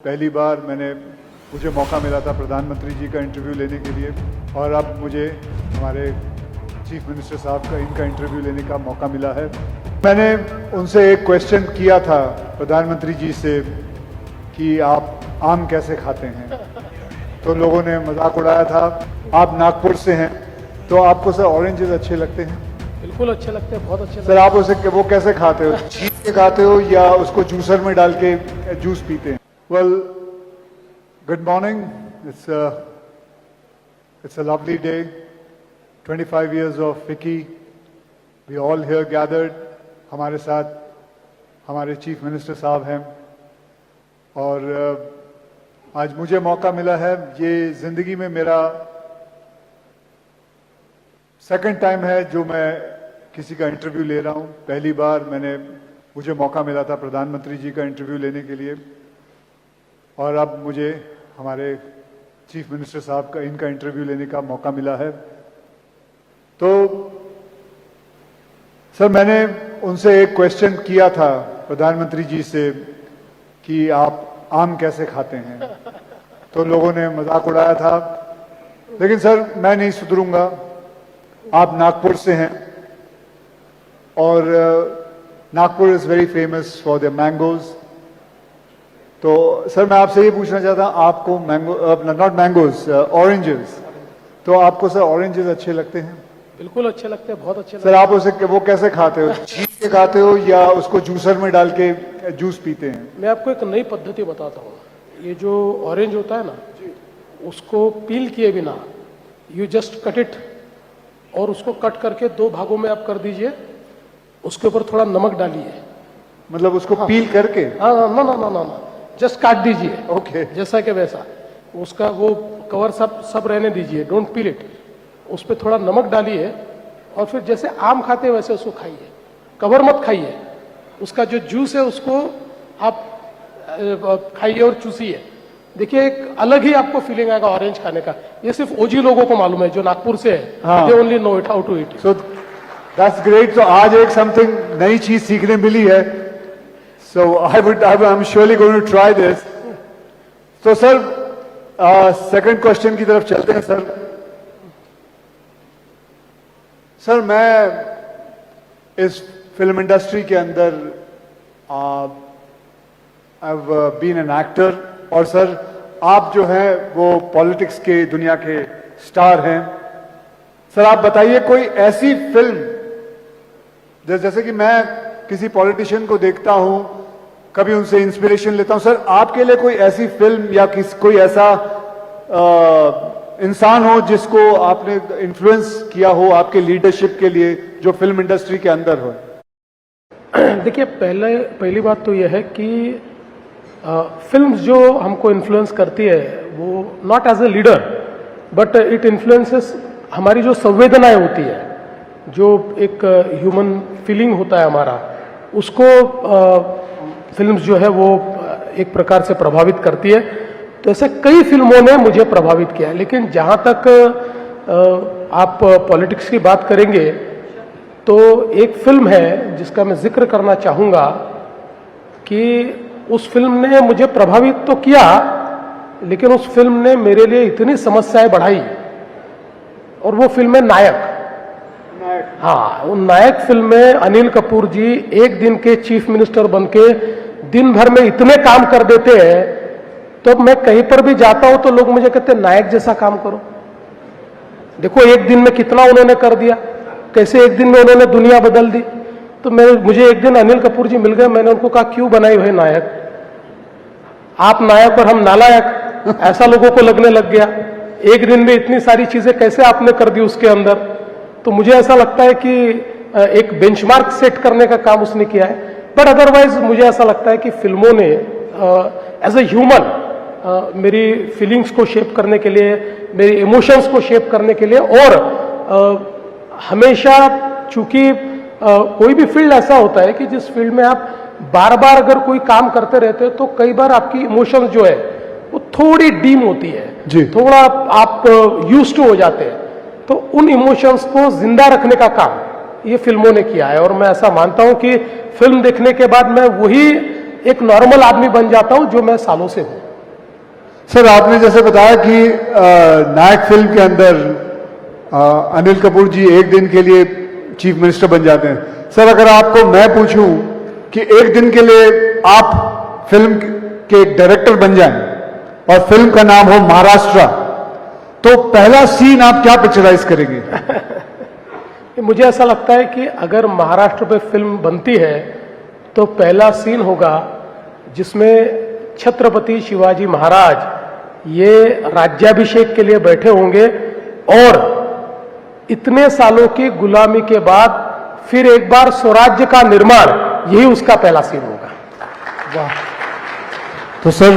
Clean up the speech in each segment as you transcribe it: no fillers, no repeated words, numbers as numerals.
पहली बार मुझे मौका मिला था प्रधानमंत्री जी का इंटरव्यू लेने के लिए और अब मुझे हमारे चीफ मिनिस्टर साहब का इनका इंटरव्यू लेने का मौका मिला है। मैंने उनसे एक क्वेश्चन किया था प्रधानमंत्री जी से कि आप आम कैसे खाते हैं, तो लोगों ने मजाक उड़ाया था। आप नागपुर से हैं तो आपको सर ऑरेंजेस अच्छे लगते हैं? बिल्कुल अच्छे लगते हैं, बहुत अच्छे सर आप उसे वो कैसे खाते हो, छील के खाते हो या उसको जूसर में डाल के जूस पीते हैं? Well, good morning. It's a lovely day. 25 years of FICCI. We all here gathered. हमारे साथ हमारे चीफ मिनिस्टर साहब हैं और आज मुझे मौका मिला है। ये जिंदगी में मेरा सेकंड टाइम है जो मैं किसी का इंटरव्यू ले रहा हूँ। पहली बार मुझे मौका मिला था प्रधानमंत्री जी का इंटरव्यू लेने के लिए और अब मुझे हमारे चीफ मिनिस्टर साहब का इनका इंटरव्यू लेने का मौका मिला है। तो सर मैंने उनसे एक क्वेश्चन किया था प्रधानमंत्री जी से कि आप आम कैसे खाते हैं, तो लोगों ने मजाक उड़ाया था। लेकिन सर मैं नहीं सुधरूंगा। आप नागपुर से हैं और Nagpur is very famous for the mangoes. तो सर मैं आपसे ये पूछना चाहता हूँ, आपको नॉट मैंगोज, ऑरेंजेस, तो आपको सर ऑरेंजेस अच्छे लगते हैं? बिल्कुल अच्छे लगते हैं, बहुत अच्छे सर आप उसे वो कैसे खाते हो, छील के खाते हो या उसको जूसर में डाल के जूस पीते हैं? मैं आपको एक नई पद्धति बताता हूँ। ये जो ऑरेंज होता है ना, उसको पील किए बिना यू जस्ट कट इट और उसको कट करके दो भागों में आप कर दीजिए। उसके ऊपर थोड़ा नमक डालिए। मतलब उसको पील करके? हाँ, ना, जस्ट काट दीजिए। ओके। जैसा कि वैसा उसका वो कवर सब रहने दीजिए, डोंट पील इट। उस पर थोड़ा नमक डालिए और फिर जैसे आम खाते हैं वैसे उसको खाइए, कवर मत खाइए। उसका जो जूस है उसको आप खाइए और चूसिए। देखिए एक अलग ही आपको फीलिंग आएगा ऑरेंज खाने का। ये सिर्फ ओजी लोगों को मालूम है जो नागपुर से है। They only know how to eat so. That's दैट्स ग्रेट। तो आज एक समथिंग नई चीज सीखने मिली है। So I'm surely going to try this. तो सर सेकंड क्वेश्चन की तरफ चलते हैं। सर मैं इस फिल्म इंडस्ट्री के अंदर I've been an actor और सर आप जो हैं वो पॉलिटिक्स के दुनिया के स्टार हैं। सर आप बताइए कोई ऐसी फिल्म, जैसे कि मैं किसी पॉलिटिशियन को देखता हूं, कभी उनसे इंस्पिरेशन लेता हूं। सर आपके लिए कोई ऐसी फिल्म या कोई ऐसा इंसान हो जिसको आपने इन्फ्लुएंस किया हो आपके लीडरशिप के लिए, जो फिल्म इंडस्ट्री के अंदर हो? देखिए पहली बात तो यह है कि फिल्म्स जो हमको इन्फ्लुएंस करती है वो not as a leader but it influences हमारी जो संवेदनाएं होती है, जो एक ह्यूमन फीलिंग होता है हमारा, उसको फिल्म्स जो है वो एक प्रकार से प्रभावित करती है। तो ऐसे कई फिल्मों ने मुझे प्रभावित किया है। लेकिन जहां तक आप पॉलिटिक्स की बात करेंगे तो एक फिल्म है जिसका मैं जिक्र करना चाहूंगा कि उस फिल्म ने मुझे प्रभावित तो किया, लेकिन उस फिल्म ने मेरे लिए इतनी समस्याएं बढ़ाई, और वो फिल्म है नायक। हाँ, वो नायक फिल्म में अनिल कपूर जी एक दिन के चीफ मिनिस्टर बनके दिन भर में इतने काम कर देते हैं, तो मैं कहीं पर भी जाता हूं तो लोग मुझे कहते हैं नायक जैसा काम करो। देखो एक दिन में कितना उन्होंने कर दिया, कैसे एक दिन में उन्होंने दुनिया बदल दी। तो मुझे एक दिन अनिल कपूर जी मिल गए। मैंने उनको कहा क्यों बनाई हुई नायक, आप नायक और हम नालायक, ऐसा लोगों को लगने लग गया। एक दिन में इतनी सारी चीजें कैसे आपने कर दी उसके अंदर। तो मुझे ऐसा लगता है कि एक बेंचमार्क सेट करने का काम उसने किया है। बट अदरवाइज मुझे ऐसा लगता है कि फिल्मों ने एज ए ह्यूमन मेरी फीलिंग्स को शेप करने के लिए, मेरी इमोशंस को शेप करने के लिए, और हमेशा चूंकि कोई भी फील्ड ऐसा होता है कि जिस फील्ड में आप बार बार अगर कोई काम करते रहते हो तो कई बार आपकी इमोशंस जो है वो थोड़ी डीम होती है जी, थोड़ा आप यूज्ड टू हो जाते हैं। तो उन इमोशंस को जिंदा रखने का काम ये फिल्मों ने किया है। और मैं ऐसा मानता हूं कि फिल्म देखने के बाद मैं वही एक नॉर्मल आदमी बन जाता हूं जो मैं सालों से हूं। सर आपने जैसे बताया कि नायक फिल्म के अंदर अनिल कपूर जी एक दिन के लिए चीफ मिनिस्टर बन जाते हैं। सर अगर आपको मैं पूछूं कि एक दिन के लिए आप फिल्म के डायरेक्टर बन जाएं और फिल्म का नाम हो महाराष्ट्र, तो पहला सीन आप क्या पिक्चराइज करेंगे? मुझे ऐसा लगता है कि अगर महाराष्ट्र पे फिल्म बनती है तो पहला सीन होगा जिसमें छत्रपति शिवाजी महाराज ये राज्याभिषेक के लिए बैठे होंगे और इतने सालों की गुलामी के बाद फिर एक बार स्वराज्य का निर्माण, यही उसका पहला सीन होगा। वाह। तो सर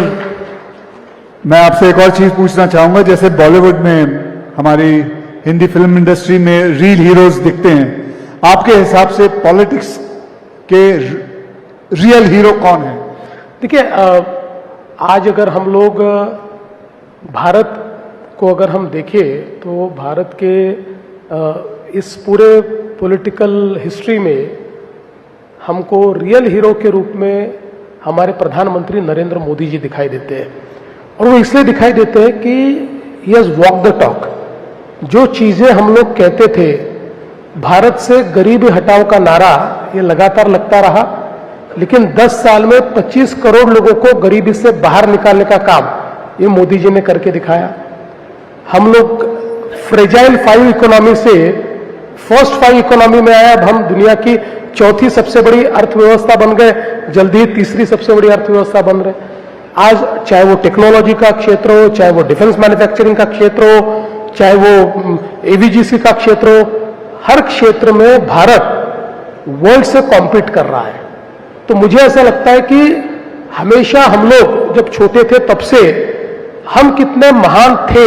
मैं आपसे एक और चीज पूछना चाहूंगा, जैसे बॉलीवुड में हमारी हिंदी फिल्म इंडस्ट्री में रियल हीरोज दिखते हैं, आपके हिसाब से पॉलिटिक्स के रियल हीरो कौन है? देखिए आज अगर हम लोग भारत को अगर हम देखें तो भारत के इस पूरे पॉलिटिकल हिस्ट्री में हमको रियल हीरो के रूप में हमारे प्रधानमंत्री नरेंद्र मोदी जी दिखाई देते हैं। और वो इसलिए दिखाई देते हैं कि he has walk the talk. जो चीजें हम लोग कहते थे, भारत से गरीबी हटाओ का नारा ये लगातार लगता रहा, लेकिन 10 साल में 25 करोड़ लोगों को गरीबी से बाहर निकालने का काम ये मोदी जी ने करके दिखाया। हम लोग फ्रेजाइल 5 इकोनॉमी से फर्स्ट 5 इकोनॉमी में आया। अब हम दुनिया की चौथी सबसे बड़ी अर्थव्यवस्था बन गए, जल्दी ही तीसरी सबसे बड़ी अर्थव्यवस्था बन रहे। आज चाहे वो टेक्नोलॉजी का क्षेत्र हो, चाहे वो डिफेंस मैन्युफैक्चरिंग का क्षेत्र हो, चाहे वो एवीजीसी का क्षेत्र हो, हर क्षेत्र में भारत वर्ल्ड से कॉम्पीट कर रहा है। तो मुझे ऐसा लगता है कि हमेशा हम लोग जब छोटे थे तब से हम कितने महान थे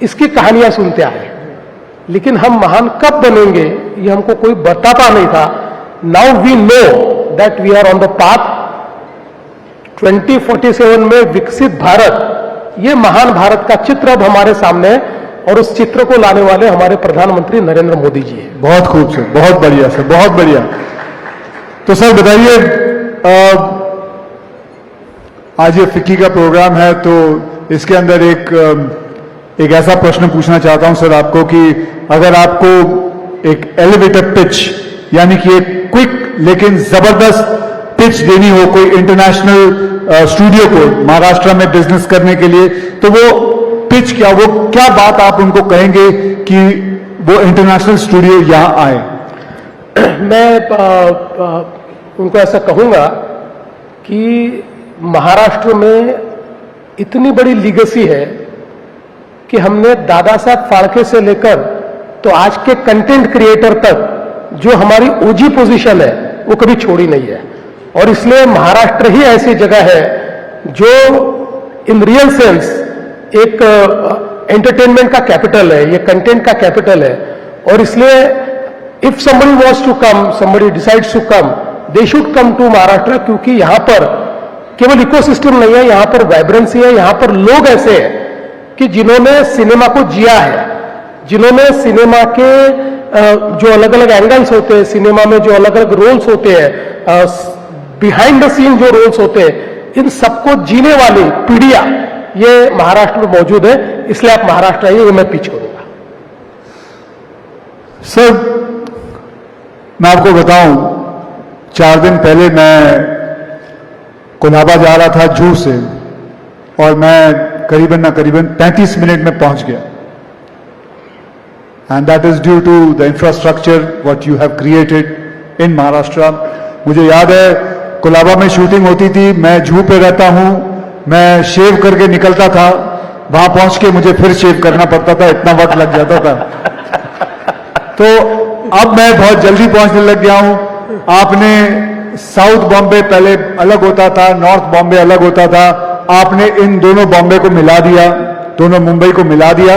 इसकी कहानियां सुनते आए, लेकिन हम महान कब बनेंगे ये हमको कोई बताता नहीं था। Now we know that we are on the path. 2047 में विकसित भारत, ये महान भारत का चित्र अब हमारे सामने है और उस चित्र को लाने वाले हमारे प्रधानमंत्री नरेंद्र मोदी जी हैं। बहुत खूब सर, बहुत बढ़िया सर, बहुत बढ़िया। तो सर बताइए, आज ये फिक्की का प्रोग्राम है तो इसके अंदर एक ऐसा प्रश्न पूछना चाहता हूं सर आपको कि अगर आपको एक एलिवेटर पिच यानी कि एक क्विक लेकिन जबरदस्त पिच देनी हो कोई इंटरनेशनल स्टूडियो को महाराष्ट्र में बिजनेस करने के लिए, तो वो पिच क्या, वो क्या बात आप उनको कहेंगे कि वो इंटरनेशनल स्टूडियो यहां आए? मैं उनको ऐसा कहूंगा कि महाराष्ट्र में इतनी बड़ी लीगेसी है कि हमने दादा साहब फाड़के से लेकर तो आज के कंटेंट क्रिएटर तक जो हमारी ओजी पोजीशन है वो कभी छोड़ी नहीं है। और इसलिए महाराष्ट्र ही ऐसी जगह है जो इन रियल सेंस एक एंटरटेनमेंट का कैपिटल है, ये कंटेंट का कैपिटल है। और इसलिए if somebody wants to come, somebody decides to come, they should come to Maharashtra, क्योंकि यहां पर केवल इकोसिस्टम नहीं है, यहां पर वाइब्रेंसी है, यहां पर लोग ऐसे हैं कि जिन्होंने सिनेमा को जिया है, जिन्होंने सिनेमा के जो अलग अलग एंगल्स होते हैं, सिनेमा में जो अलग अलग रोल्स होते हैं, बिहाइंड द सीन जो रोल्स होते हैं, इन सबको जीने वाली पीढ़ियां ये महाराष्ट्र में मौजूद है। इसलिए आप महाराष्ट्र आइए, ये मैं पिच करूंगा। सर मैं आपको बताऊं, 4 दिन पहले मैं कोलाबा जा रहा था जू से और मैं करीबन 35 मिनट में पहुंच गया। And that is due to the infrastructure what you have created in Maharashtra. मुझे याद है कोलाबा में शूटिंग होती थी, मैं जू पे रहता हूं, मैं शेव करके निकलता था, वहां पहुंच के मुझे फिर शेव करना पड़ता था, इतना वक्त लग जाता था। तो अब मैं बहुत जल्दी पहुंचने लग गया हूं। आपने साउथ बॉम्बे पहले अलग होता था, नॉर्थ बॉम्बे अलग होता था, आपने इन दोनों बॉम्बे को मिला दिया, दोनों मुंबई को मिला दिया,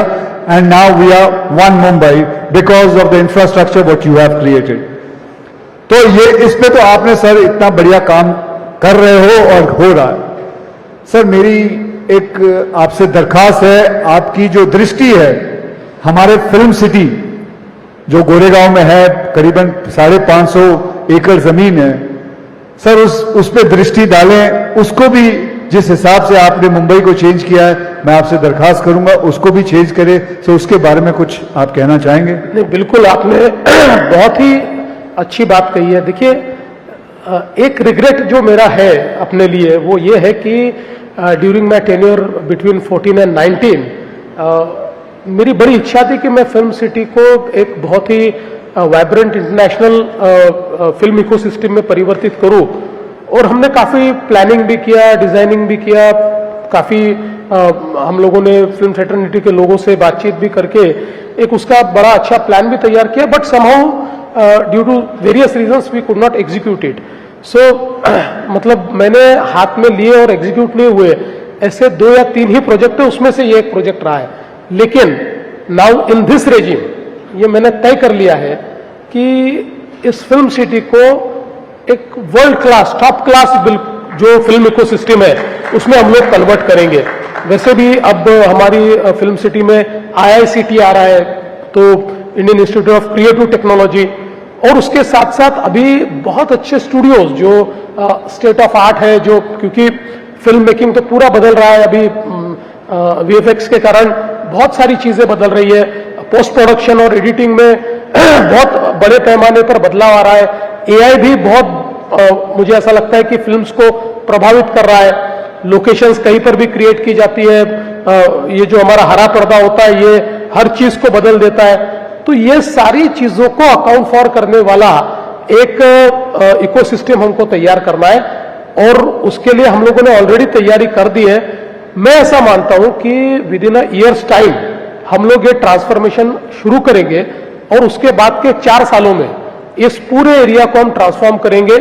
and now we are one Mumbai because of the infrastructure what you have created. तो ये इस पे तो आपने सर इतना बढ़िया काम कर रहे हो और हो रहा है। सर मेरी एक आपसे दरखास्त है, आपकी जो दृष्टि है हमारे फिल्म सिटी जो गोरेगांव में है, करीबन 550 एकड़ जमीन है, सर उस पे दृष्टि डालें, उसको भी जिस हिसाब से आपने मुंबई को चेंज किया है, मैं आपसे दरखास्त करूंगा उसको भी चेंज करे। तो उसके बारे में कुछ आप कहना चाहेंगे? नहीं, बिल्कुल आपने बहुत ही अच्छी बात कही है। देखिए, एक रिग्रेट जो मेरा है अपने लिए वो ये है कि during my tenure between 14 and 19 मेरी बड़ी इच्छा थी कि मैं फिल्म सिटी को एक बहुत ही वाइब्रेंट इंटरनेशनल फिल्म इकोसिस्टम में परिवर्तित करूं, और हमने काफ़ी प्लानिंग भी किया, डिजाइनिंग भी किया, काफ़ी हम लोगों ने फिल्म फ्रेटर्निटी के लोगों से बातचीत भी करके एक उसका बड़ा अच्छा प्लान भी तैयार किया, but somehow due to various reasons we could not execute it. So मतलब मैंने हाथ में लिए और एग्जीक्यूट नहीं हुए ऐसे 2 या 3 ही प्रोजेक्ट है, उसमें से ये एक प्रोजेक्ट रहा है। लेकिन नाउ इन दिस रेजिम ये मैंने तय कर लिया है कि इस फिल्म सिटी को एक वर्ल्ड क्लास, टॉप क्लास जो फिल्म इकोसिस्टम है उसमें हम लोग कन्वर्ट करेंगे। वैसे भी अब हमारी फिल्म सिटी में IICT आ रहा है, तो Indian institute of creative technology, और उसके साथ साथ अभी बहुत अच्छे स्टूडियोज जो स्टेट ऑफ आर्ट है, जो क्योंकि फिल्म मेकिंग तो पूरा बदल रहा है अभी, VFX के कारण बहुत सारी चीजें बदल रही है, पोस्ट प्रोडक्शन और एडिटिंग में बहुत बड़े पैमाने पर बदलाव आ रहा है, AI भी बहुत मुझे ऐसा लगता है कि फिल्म्स को प्रभावित कर रहा है, लोकेशंस कहीं पर भी क्रिएट की जाती है, ये जो हमारा हरा पर्दा होता है ये हर चीज को बदल देता है। तो ये सारी चीजों को अकाउंट फॉर करने वाला एक इकोसिस्टम हमको तैयार करना है, और उसके लिए हम लोगों ने ऑलरेडी तैयारी कर दी है। मैं ऐसा मानता हूं कि with in a years time हम लोग ये ट्रांसफॉर्मेशन शुरू करेंगे, और उसके बाद के 4 सालों में इस पूरे एरिया को हम ट्रांसफॉर्म करेंगे।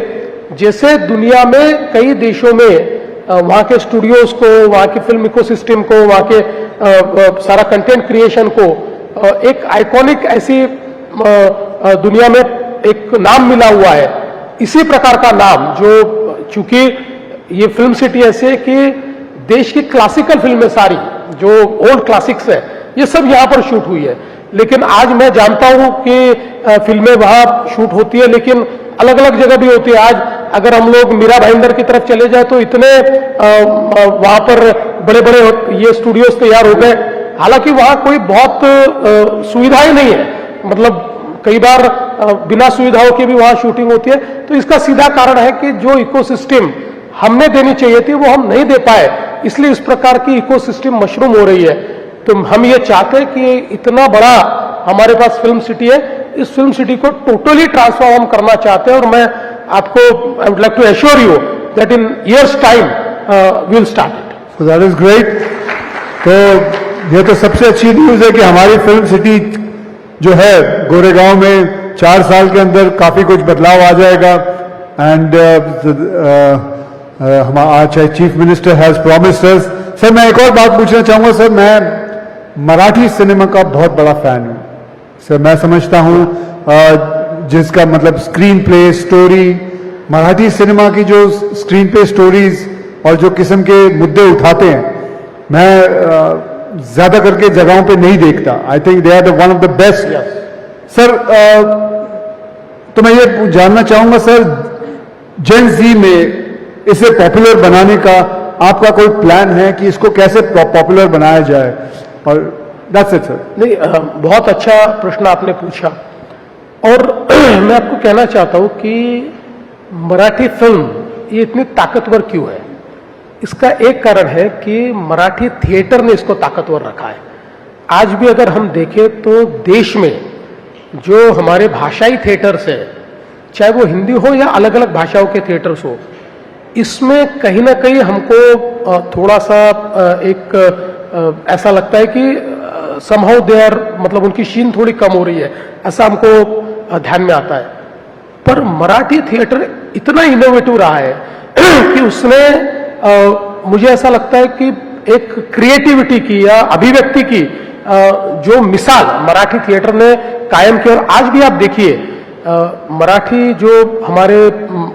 जैसे दुनिया में कई देशों में वहां के स्टूडियोज को, वहां की फिल्म इकोसिस्टम को, वहां के सारा कंटेंट क्रिएशन को एक आइकॉनिक ऐसी दुनिया में एक नाम मिला हुआ है, इसी प्रकार का नाम जो, चूंकि ये फिल्म सिटी ऐसी है कि देश की क्लासिकल फिल्में सारी जो ओल्ड क्लासिक्स है ये सब यहाँ पर शूट हुई है। लेकिन आज मैं जानता हूं कि फिल्में वहां शूट होती है, लेकिन अलग अलग जगह भी होती है। आज अगर हम लोग मीरा भाईंदर की तरफ चले जाए तो इतने वहां पर बड़े बड़े ये स्टूडियोज तैयार हो गए, हालांकि वहां कोई बहुत सुविधाएं नहीं है, मतलब कई बार बिना सुविधाओं के भी वहां शूटिंग होती है। तो इसका सीधा कारण है कि जो इकोसिस्टम हमने देनी चाहिए थी वो हम नहीं दे पाए, इसलिए इस प्रकार की इकोसिस्टम मशरूम हो रही है। तो हम ये चाहते हैं कि इतना बड़ा हमारे पास फिल्म सिटी है, इस फिल्म सिटी को टोटली ट्रांसफॉर्म करना चाहते हैं, और मैं आपको I would like to assure you that in years time we will start it. So that is great. तो ये तो सबसे अच्छी न्यूज है कि हमारी फिल्म सिटी जो है गोरेगांव में 4 साल के अंदर काफी कुछ बदलाव आ जाएगा। एंड हम आज chief minister has promised us. Sir मैं एक और बात पूछना चाहूंगा। सर मैं मराठी सिनेमा का बहुत बड़ा फैन हूं सर। मैं समझता हूं जिसका मतलब screen play, story, Marathi cinema की जो स्क्रीन प्ले स्टोरीज और जो किस्म के मुद्दे उठाते हैं, मैं ज्यादा करके जगहों पे नहीं देखता। I think they are one of the best. Sir तो मैं ये जानना चाहूंगा सर, जेन जी में इसे पॉपुलर बनाने का आपका कोई प्लान है कि इसको कैसे पॉपुलर बनाया जाए? और दैट्स इट सर। नहीं, बहुत अच्छा प्रश्न आपने पूछा, और मैं आपको कहना चाहता हूं कि मराठी फिल्म ये इतनी ताकतवर क्यों है। इसका एक कारण है कि मराठी थिएटर ने इसको ताकतवर रखा है। आज भी अगर हम देखें तो देश में जो हमारे भाषाई थिएटर्स है, चाहे वो हिंदी हो या अलग अलग भाषाओं के थिएटर्स हो, इसमें कहीं ना कहीं हमको थोड़ा सा एक ऐसा लगता है कि समहाउ दे आर, मतलब उनकी शीन थोड़ी कम हो रही है, ऐसा हमको ध्यान में आता है। पर मराठी थिएटर इतना इनोवेटिव रहा है कि उसने मुझे ऐसा लगता है कि एक क्रिएटिविटी की या अभिव्यक्ति की जो मिसाल मराठी थिएटर ने कायम की। और आज भी आप देखिए मराठी जो हमारे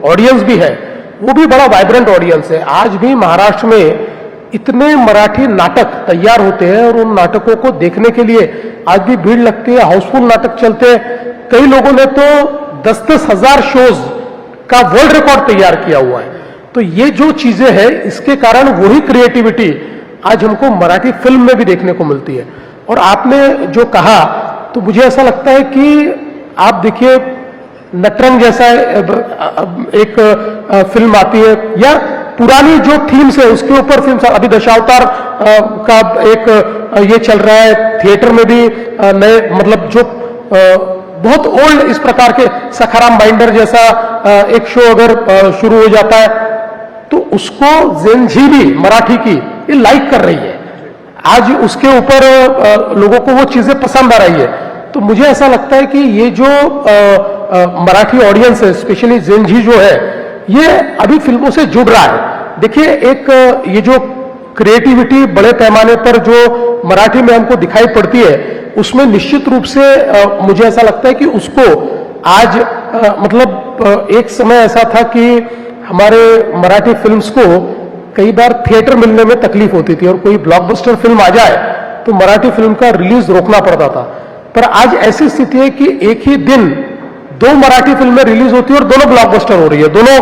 ऑडियंस भी है वो भी बड़ा वाइब्रेंट ऑडियंस है। आज भी महाराष्ट्र में इतने मराठी नाटक तैयार होते हैं और उन नाटकों को देखने के लिए आज भी भीड़ लगती है, हाउसफुल नाटक चलते हैं। कई लोगों ने तो 10-10 हजार शोज का वर्ल्ड रिकॉर्ड तैयार किया हुआ है। तो ये जो चीजें हैं, इसके कारण वही क्रिएटिविटी आज हमको मराठी फिल्म में भी देखने को मिलती है। और आपने जो कहा, तो मुझे ऐसा लगता है कि आप देखिए नटरंग जैसा एक फिल्म आती है, या पुरानी जो थीम्स है उसके ऊपर फिल्म, अभी दशावतार का एक ये चल रहा है, थिएटर में भी नए, मतलब जो बहुत ओल्ड इस प्रकार के सखाराम बाइंडर जैसा एक शो अगर शुरू हो जाता है, तो उसको जेन जी भी मराठी की ये लाइक कर रही है। आज उसके ऊपर लोगों को वो चीजें पसंद आ रही है। तो मुझे ऐसा लगता है कि ये जो मराठी ऑडियंस है, स्पेशली जेन जी जो है, ये अभी फिल्मों से जुड़ रहा है। देखिए, एक ये जो क्रिएटिविटी बड़े पैमाने पर जो मराठी में हमको दिखाई पड़ती है, उसमें निश्चित रूप से मुझे ऐसा लगता है कि उसको आज मतलब एक समय ऐसा था कि हमारे मराठी फिल्म्स को कई बार थिएटर मिलने में तकलीफ होती थी, और कोई ब्लॉकबस्टर फिल्म आ जाए तो मराठी फिल्म का रिलीज रोकना पड़ता था। पर आज ऐसी स्थिति है कि एक ही दिन 2 मराठी फिल्में रिलीज होती है और दोनों ब्लॉकबस्टर हो रही है, दोनों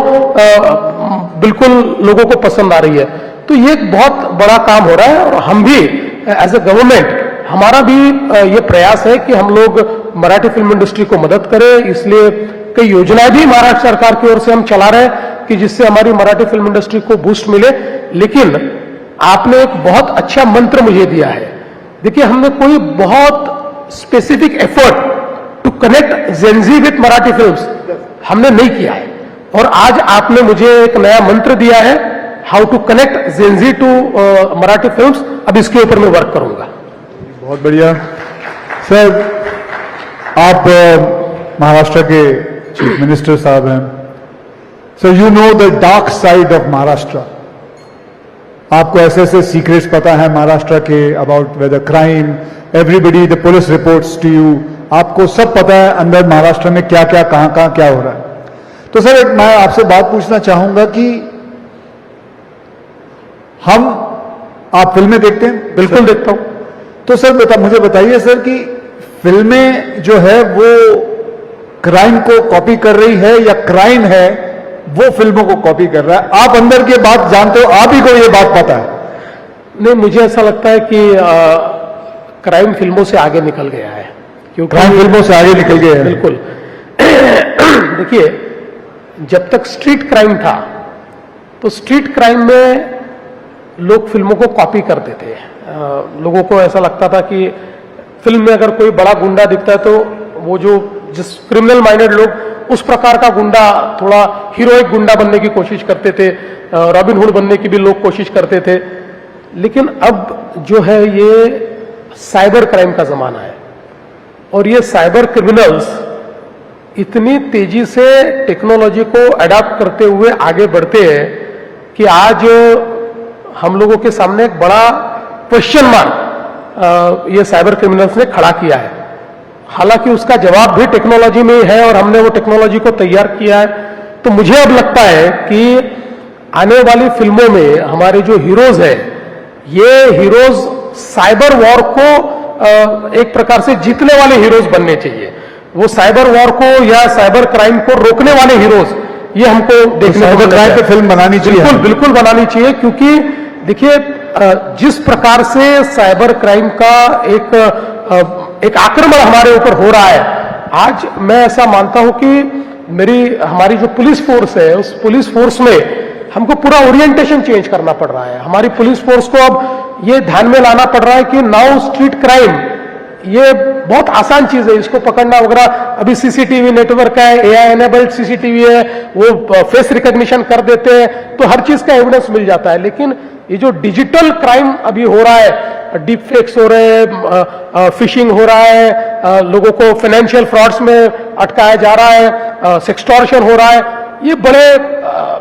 बिल्कुल लोगों को पसंद आ रही है। तो ये एक बहुत बड़ा काम हो रहा है, और हम भी एज ए गवर्नमेंट, हमारा भी ये प्रयास है कि हम लोग मराठी फिल्म इंडस्ट्री को मदद करें। इसलिए कई योजनाएं भी महाराष्ट्र सरकार की ओर से हम चला रहे हैं कि जिससे हमारी मराठी फिल्म इंडस्ट्री को बूस्ट मिले। लेकिन आपने एक बहुत अच्छा मंत्र मुझे दिया है। देखिए, हमने कोई बहुत specific effort to connect Gen Z with Marathi films हमने नहीं किया है, और आज आपने मुझे एक नया मंत्र दिया है, how to connect Gen Z to Marathi films. अब इसके ऊपर मैं वर्क करूंगा। बहुत बढ़िया सर। आप महाराष्ट्र के चीफ मिनिस्टर साहब हैं sir. You know the dark side of Maharashtra. आपको ऐसे ऐसे सीक्रेट्स पता है महाराष्ट्र के, about weather crime, everybody, the police reports to you. आपको सब पता है अंदर महाराष्ट्र में क्या क्या, कहां कहां क्या हो रहा है। तो सर, एक मैं आपसे बात पूछना चाहूंगा कि आप फिल्में देखते हैं? बिल्कुल देखता हूं। तो सर मुझे बताइए सर कि फिल्में जो है वो क्राइम को कॉपी कर रही है, या क्राइम है वो फिल्मों को कॉपी कर रहा है? आप अंदर की बात जानते हो, आप ही को ये बात पता है। नहीं, मुझे ऐसा लगता है कि क्राइम फिल्मों से आगे निकल गया है, क्योंकि क्राइम फिल्मों से आगे निकल गया है। बिल्कुल। देखिए, जब तक स्ट्रीट क्राइम था, तो स्ट्रीट क्राइम में लोग फिल्मों को कॉपी करते थे। लोगों को ऐसा लगता था कि फिल्म में अगर कोई बड़ा गुंडा दिखता है, तो वो जो जिस क्रिमिनल माइंडेड लोग उस प्रकार का गुंडा, थोड़ा हीरोइक गुंडा बनने की कोशिश करते थे, रॉबिन हुड बनने की भी लोग कोशिश करते थे। लेकिन अब जो है ये साइबर क्राइम का जमाना है, और ये साइबर क्रिमिनल्स इतनी तेजी से टेक्नोलॉजी को अडॉप्ट करते हुए आगे बढ़ते हैं कि आज हम लोगों के सामने एक बड़ा क्वेश्चन मार्क ये साइबर क्रिमिनल्स ने खड़ा किया है। हालांकि उसका जवाब भी टेक्नोलॉजी में है, और हमने वो टेक्नोलॉजी को तैयार किया है। तो मुझे अब लगता है कि आने वाली फिल्मों में हमारे जो हीरोज हैं, ये हीरोज साइबर वॉर को एक प्रकार से जीतने वाले हीरोज बनने चाहिए। वो साइबर वॉर को या साइबर क्राइम को रोकने वाले हीरोज, ये हमको देखने को क्राइम पे फिल्म बनानी चाहिए। बिल्कुल बिल्कुल बनानी चाहिए, क्योंकि देखिए जिस प्रकार से साइबर क्राइम का एक आक्रमण हमारे ऊपर हो रहा है, आज मैं ऐसा मानता हूं कि हमारी जो पुलिस फोर्स है, उस पुलिस फोर्स में हमको पूरा ओरिएंटेशन चेंज करना पड़ रहा है। हमारी पुलिस फोर्स को अब ये ध्यान में लाना पड़ रहा है कि नाउ स्ट्रीट क्राइम ये बहुत आसान चीज है, इसको पकड़ना वगैरह। अभी सीसीटीवी नेटवर्क है, एआई एनेबल्ड सीसीटीवी है, वो फेस रिकॉग्निशन कर देते हैं, तो हर चीज का एविडेंस मिल जाता है। लेकिन ये जो डिजिटल क्राइम अभी हो रहा है, डीप फेक्स हो रहे हैं, फिशिंग हो रहा है, लोगों को फाइनेंशियल फ्रॉड्स में अटकाया जा रहा है, सेक्सटॉर्शन हो रहा है, ये बड़े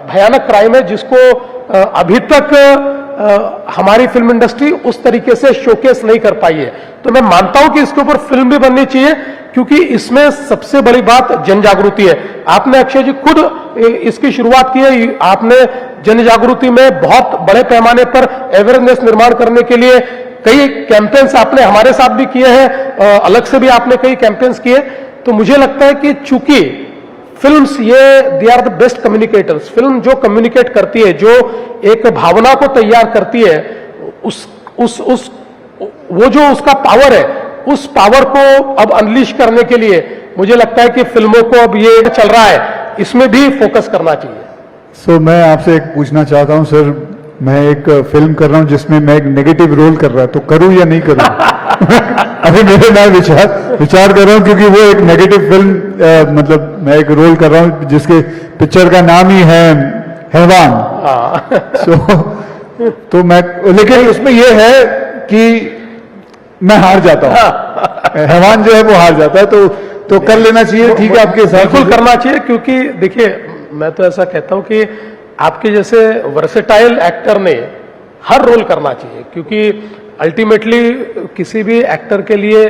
भयानक क्राइम है जिसको अभी तक हमारी फिल्म इंडस्ट्री उस तरीके से शोकेस नहीं कर पाई है। तो मैं मानता हूं कि इसके ऊपर फिल्म भी बननी चाहिए, क्योंकि इसमें सबसे बड़ी बात जन जागृति है। आपने अक्षय जी खुद इसकी शुरुआत की है, आपने जन जागृति में बहुत बड़े पैमाने पर अवेयरनेस निर्माण करने के लिए कई कैंपेन्स आपने हमारे साथ भी किए हैं, अलग से भी आपने कई कैंपेन्स किए। तो मुझे लगता है कि चूंकि फिल्म्स ये they are the best communicators. Film जो कम्युनिकेट करती है, जो एक भावना को तैयार करती है, उस वो जो उसका पावर है, उस पावर को अब अनलीश करने के लिए मुझे लगता है कि फिल्मों को अब ये चल रहा है, इसमें भी फोकस करना चाहिए। सो मैं आपसे एक पूछना चाहता हूं सर, मैं एक फिल्म कर रहा हूं जिसमें मैं एक नेगेटिव रोल कर रहा हूं, तो करूं या नहीं करूं? अभी मैं विचार कर रहा हूं, क्योंकि वो एक नेगेटिव फिल्म, मतलब मैं एक रोल कर रहा हूं जिसके पिक्चर का नाम ही है हैवान। तो मैं, लेकिन उसमें ये है कि मैं हार जाता हूं। हैवान जो है वो हार जाता है, तो कर लेना चाहिए, ठीक है आपके हिसाब से? बिल्कुल करना चाहिए, क्योंकि देखिए मैं तो ऐसा कहता हूं कि आपके जैसे वर्सेटाइल एक्टर ने हर रोल करना चाहिए, क्योंकि अल्टीमेटली किसी भी एक्टर के लिए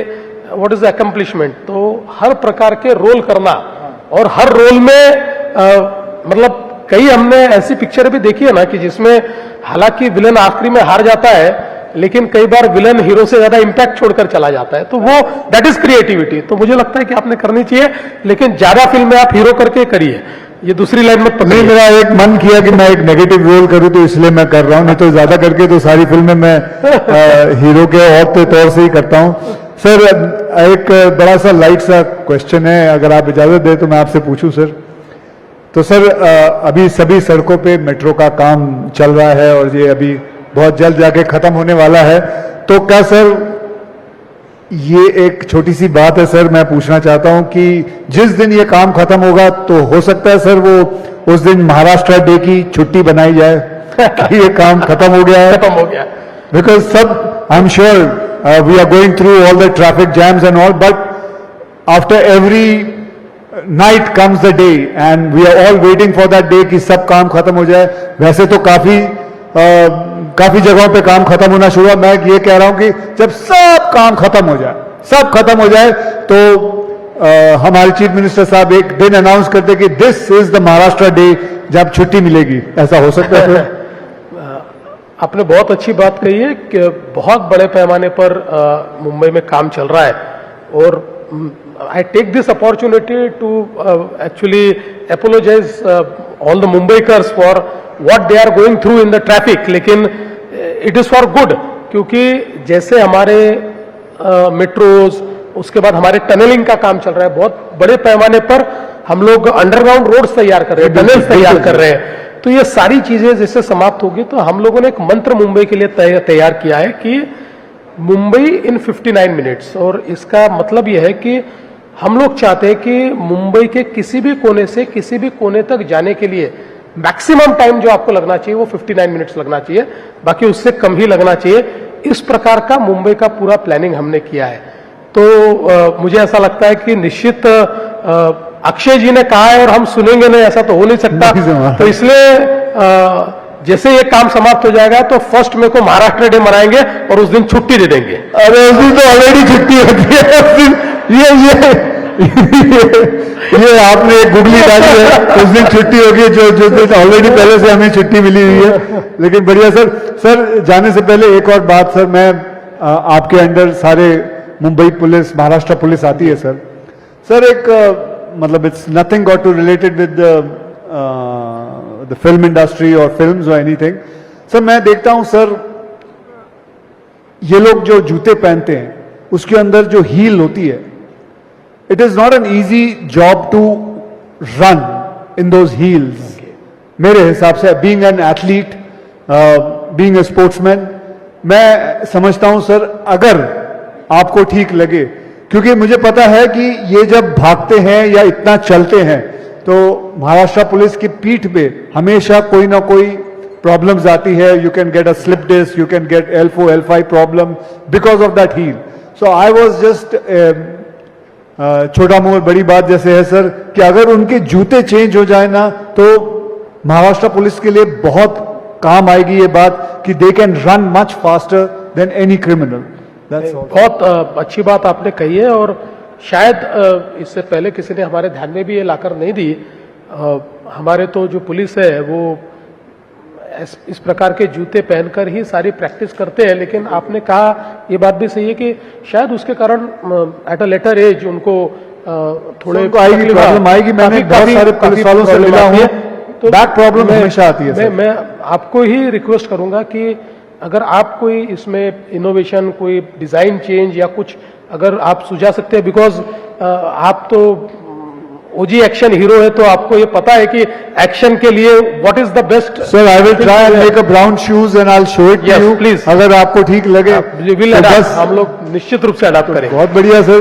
व्हाट इज अकम्प्लिशमेंट, तो हर प्रकार के रोल करना, और हर रोल में मतलब कई हमने ऐसी पिक्चर भी देखी है ना कि जिसमें हालांकि विलन आखिरी में हार जाता है, लेकिन कई बार विलन हीरो से ज्यादा इंपैक्ट छोड़कर चला जाता है, तो वो दैट इज क्रिएटिविटी। तो मुझे लगता है कि आपने करनी चाहिए, लेकिन ज्यादा फिल्म में आप हीरो करके करिए, ये दूसरी लाइन मत पकड़िए। मेरा एक मन किया कि मैं एक नेगेटिव रोल करूं, तो इसलिए मैं कर रहा हूं, नहीं तो ज्यादा करके तो सारी फिल्में मैं हीरो के और तौर से ही करता हूं। सर एक बड़ा सा लाइट सा क्वेश्चन है, अगर आप इजाजत दें तो मैं आपसे पूछूं सर। तो सर अभी सभी सड़कों पे मेट्रो का काम चल रहा है और ये अभी बहुत जल्द जाके खत्म होने वाला है, तो क्या सर, ये एक छोटी सी बात है सर, मैं पूछना चाहता हूं कि जिस दिन ये काम खत्म होगा तो हो सकता है सर वो उस दिन महाराष्ट्र डे की छुट्टी बनाई जाए कि ये काम खत्म हो गया है। खत्म हो गया, बिकॉज सब I am sure we are going through all the traffic jams and all, but after every night comes the day and we are all waiting for that day कि सब काम खत्म हो जाए। वैसे तो काफी जगहों पे काम खत्म होना शुरू हुआ, मैं ये कह रहा हूं कि जब सब काम खत्म हो जाए, सब खत्म हो जाए, तो हमारे चीफ मिनिस्टर साहब एक दिन अनाउंस करते कि this is the Maharashtra day, जब छुट्टी मिलेगी। ऐसा हो सकता है? आपने बहुत अच्छी बात कही है कि बहुत बड़े पैमाने पर मुंबई में काम चल रहा है, और I take this opportunity to actually apologize all the Mumbaikars for what they are going through in the traffic, लेकिन it is for good, क्योंकि जैसे हमारे मेट्रोज, उसके बाद हमारे टनलिंग का काम चल रहा है, बहुत बड़े पैमाने पर हम लोग अंडरग्राउंड रोड्स तैयार कर रहे हैं, टनल्स तैयार कर रहे हैं, तो ये सारी चीजें जैसे समाप्त होगी, तो हम लोगों ने एक मंत्र मुंबई के लिए तैयार किया है कि मुंबई इन 59 मिनट्स, और इसका मतलब यह है कि हम लोग चाहते हैं कि मुंबई के किसी भी कोने से किसी भी कोने तक जाने के लिए मैक्सिमम टाइम जो आपको लगना चाहिए वो 59 मिनट्स लगना चाहिए, बाकी उससे कम ही लगना चाहिए। इस प्रकार का मुंबई का पूरा प्लानिंग हमने किया है। तो मुझे ऐसा लगता है कि निश्चित अक्षय जी ने कहा है और हम सुनेंगे नहीं, ऐसा तो हो नहीं सकता। तो इसलिए जैसे ये काम समाप्त हो जाएगा तो 1 मई को महाराष्ट्र डे मनाएंगे और उस दिन छुट्टी दे देंगे। अरे उस दिन तो ऑलरेडी छुट्टी होती है उस दिन। ये आपने एक गुगली डाली है, उस दिन छुट्टी होगी, जो दिन ऑलरेडी पहले से हमें छुट्टी मिली हुई है। लेकिन बढ़िया सर जाने से पहले एक और बात सर, मैं आपके अंडर सारे मुंबई पुलिस, महाराष्ट्र पुलिस आती है सर एक मतलब it's nothing got to related with the film industry और फिल्म्स और एनीथिंग। सर मैं देखता हूं सर, ये लोग जो जूते पहनते हैं उसके अंदर जो हील होती है, it is not an easy job to run in those heels. मेरे हिसाब से being an athlete, being a sportsman, मैं समझता हूं सर अगर आपको ठीक लगे, क्योंकि मुझे पता है कि ये जब भागते हैं या इतना चलते हैं तो महाराष्ट्र पुलिस की पीठ पे हमेशा कोई ना कोई प्रॉब्लम्स आती है। You can get a slip disc, you can get L4, L5 problem because of that heel. So I was just छोटा मोड़ बड़ी बात जैसे है सर कि अगर उनके जूते चेंज हो जाए ना तो महाराष्ट्र पुलिस के लिए बहुत काम आएगी ये बात कि they can run much faster than any criminal. बहुत अच्छी बात आपने कही है, और शायद इससे पहले किसी ने हमारे ध्यान में भी ये लाकर नहीं दी। हमारे तो जो पुलिस है वो इस प्रकार के जूते पहनकर ही सारी प्रैक्टिस करते हैं, लेकिन आपने कहा ये बात भी सही है कि शायद उसके कारण एट अ लेटर एज उनको थोड़े उनको आएगी, तकलीफ- प्रॉब्लम आएगी। मैंने बहुत सारे पुलिस वालों से प्रॉब्लम मिला आती हूं, है। बैक प्रॉब्लम मैं- हमेशा आती है, सर। मैं आपको ही रिक्वेस्ट करूंगा कि अगर आप कोई इसमें इनोवेशन, कोई डिजाइन चेंज या कुछ अगर आप सुझा सकते हैं, बिकॉज आप तो ओजी एक्शन हीरो है, तो आपको ये पता है कि एक्शन के लिए what is the best. Sir I will try and make a brown shoes and I will show it to Yes, you, please. अगर आपको ठीक लगे विल तो बस। हम लोग निश्चित रूप से अडाप्ट करेंगे। बहुत बढ़िया सर।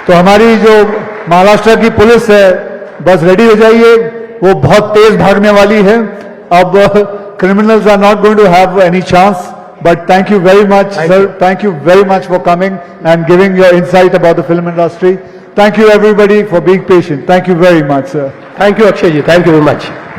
तो हमारी जो महाराष्ट्र की पुलिस है, बस रेडी हो जाइए, वो बहुत तेज भागने वाली है। अब criminals are not going to have any chance. But thank you very much, Thank sir. you. Thank you very much for coming and giving your insight about the film industry. Thank you everybody for being patient. Thank you very much, sir. Thank you Akshay ji, thank you very much.